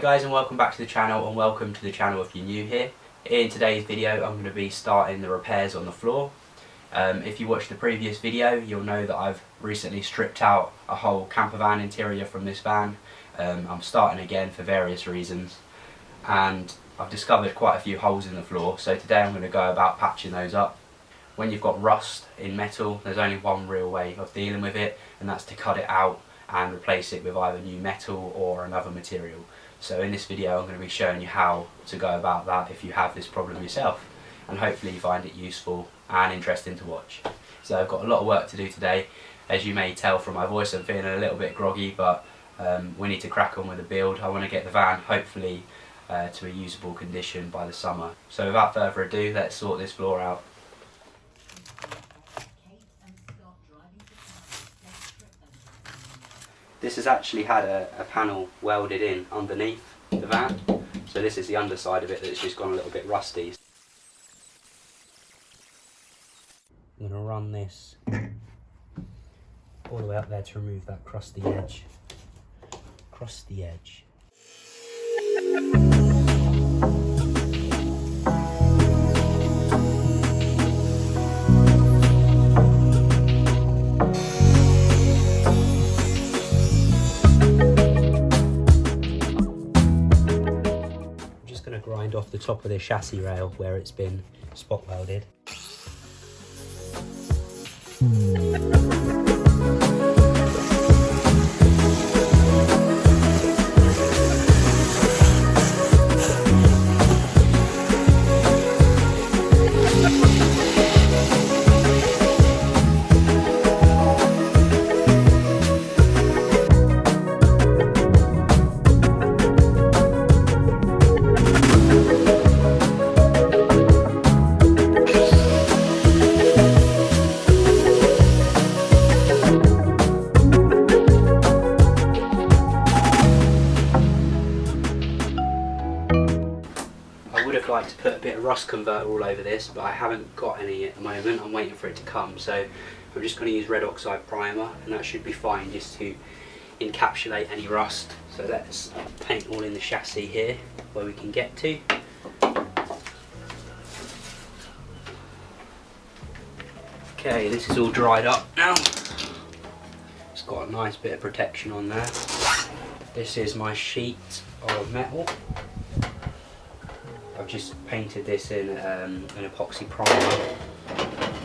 guys, and welcome back to the channel, and welcome to the channel if you're new here. In today's video I'm going to be starting the repairs on the floor. If you watched the previous video, you'll know that I've recently stripped out a whole camper van interior from this van. I'm starting again for various reasons, and I've discovered quite a few holes in the floor, so today I'm going to go about patching those up. When you've got rust in metal, there's only one real way of dealing with it, and that's to cut it out and replace it with either new metal or another material. So in this video I'm going to be showing you how to go about that if you have this problem yourself, and hopefully you find it useful and interesting to watch. So I've got a lot of work to do today. As you may tell from my voice, I'm feeling a little bit groggy, but we need to crack on with the build. I want to get the van hopefully to a usable condition by the summer. So without further ado, let's sort this floor out. This has actually had a panel welded in underneath the van, so this is the underside of it that's just gone a little bit rusty. I'm going to run this all the way up there to remove that crusty edge. Crusty edge. Grind off the top of the chassis rail where it's been spot welded. Like to put a bit of rust converter all over this, but I haven't got any at the moment. I'm waiting for it to come, so I'm just going to use red oxide primer, and that should be fine just to encapsulate any rust. So let's paint all in the chassis here where we can get to. Okay, this is all dried up now. It's got a nice bit of protection on there. This is my sheet of metal. I've just painted this in an epoxy primer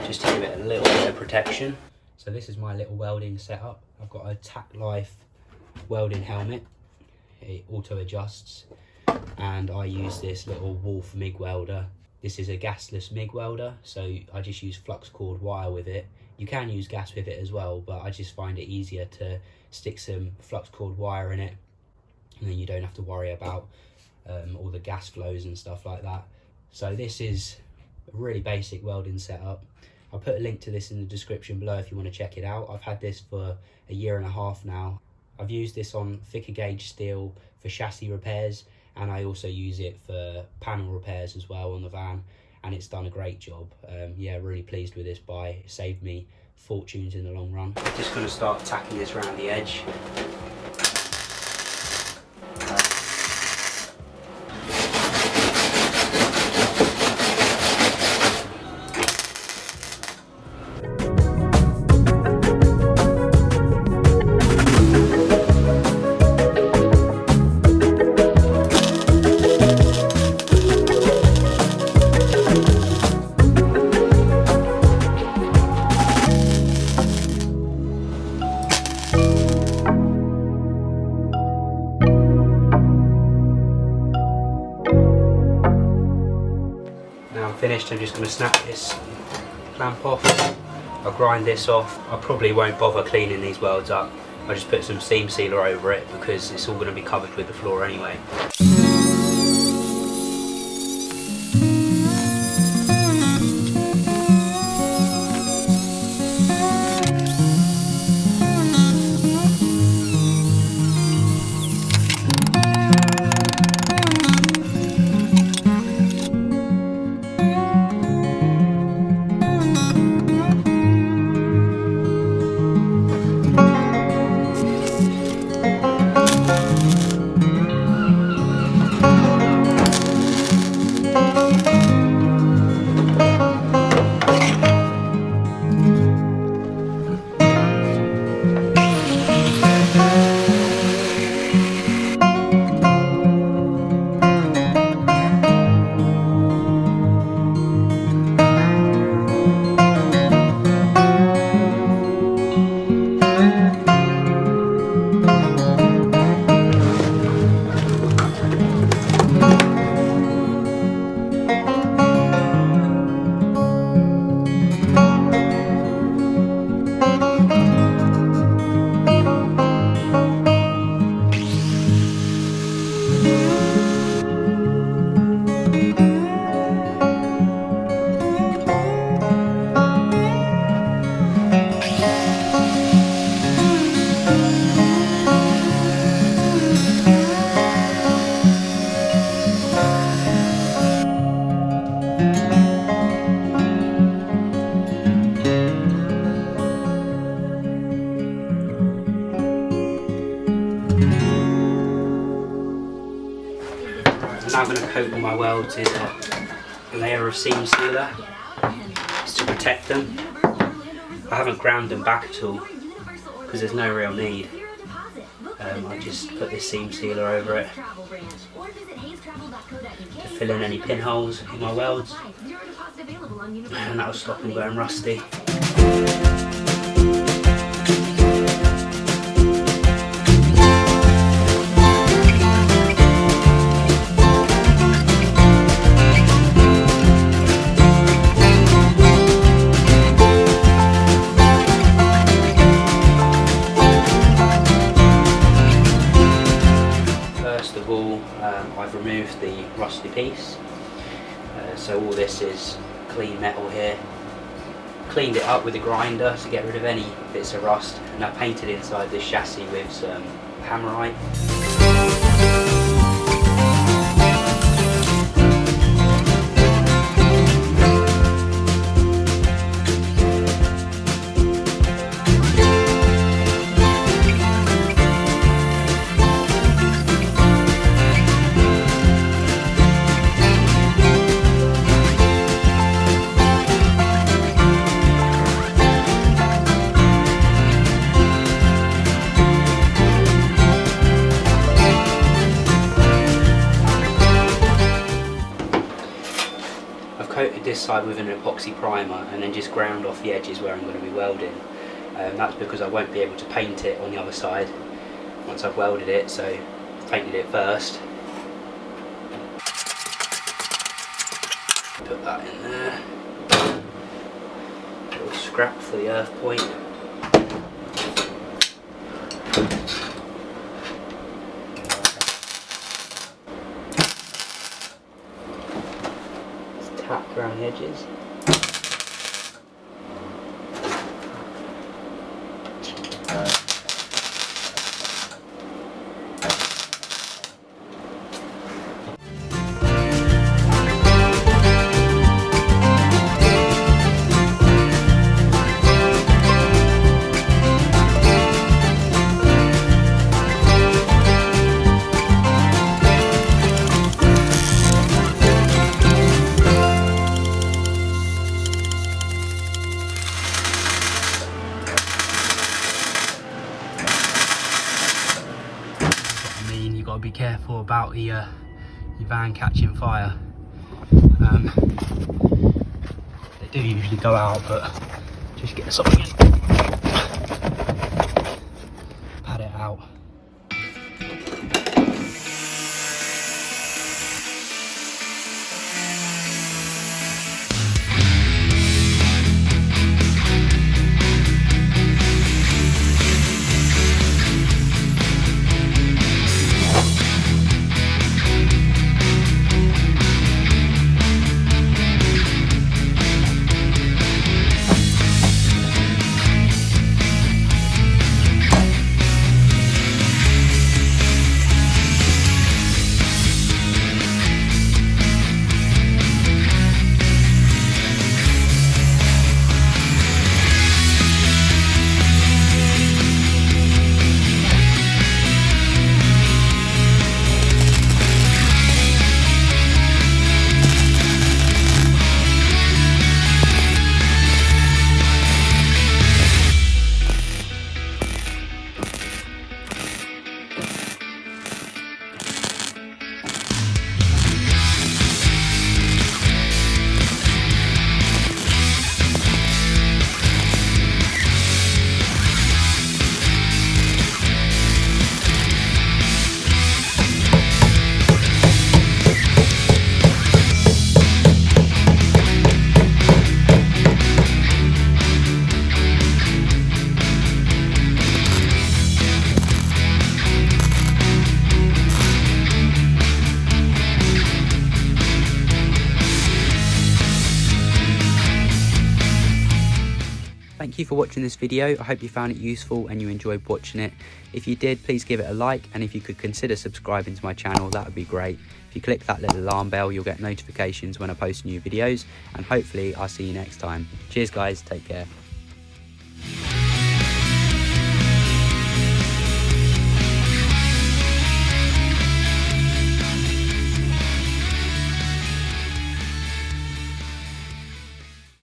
just to give it a little bit of protection. So this is my little welding setup. I've got a Tack Life welding helmet. It auto adjusts, and I use this little Wolf MIG welder. This is a gasless MIG welder, so I just use flux cord wire with it. You can use gas with it as well, but I just find it easier to stick some flux cord wire in it, and then you don't have to worry about all the gas flows and stuff like that. So this is a really basic welding setup. I'll put a link to this in the description below if you want to check it out. I've had this for a year and a half now. I've used this on thicker gauge steel for chassis repairs, and I also use it for panel repairs as well on the van, and it's done a great job. Yeah, really pleased with this buy. It saved me fortunes in the long run. I'm just going to start tacking this around the edge. Finished, I'm just going to snap this clamp off. I'll grind this off. I probably won't bother cleaning these welds up. I'll just put some seam sealer over it because it's all going to be covered with the floor anyway. now going to coat all my welds in a layer of seam sealer just to protect them. I haven't ground them back at all because there's no real need. I just put this seam sealer over it to fill in any pinholes in my welds, and that'll stop them going rusty. I've removed the rusty piece, so all this is clean metal here. Cleaned it up with a grinder to get rid of any bits of rust, and I painted inside this chassis with some hammerite. Coated this side with an epoxy primer and then just ground off the edges where I'm going to be welding. That's because I won't be able to paint it on the other side once I've welded it, so I've painted it first. Put that in there. A little scrap for the earth point. Tap around the edges. Got to be careful about your van catching fire. They do usually go out, but just get something and pat it out. Thank you for watching this video. I hope you found it useful and you enjoyed watching it. If you did, please give it a like, and if you could consider subscribing to my channel, that would be great. If you click that little alarm bell, you'll get notifications when I post new videos, and hopefully I'll see you next time. Cheers guys, take care.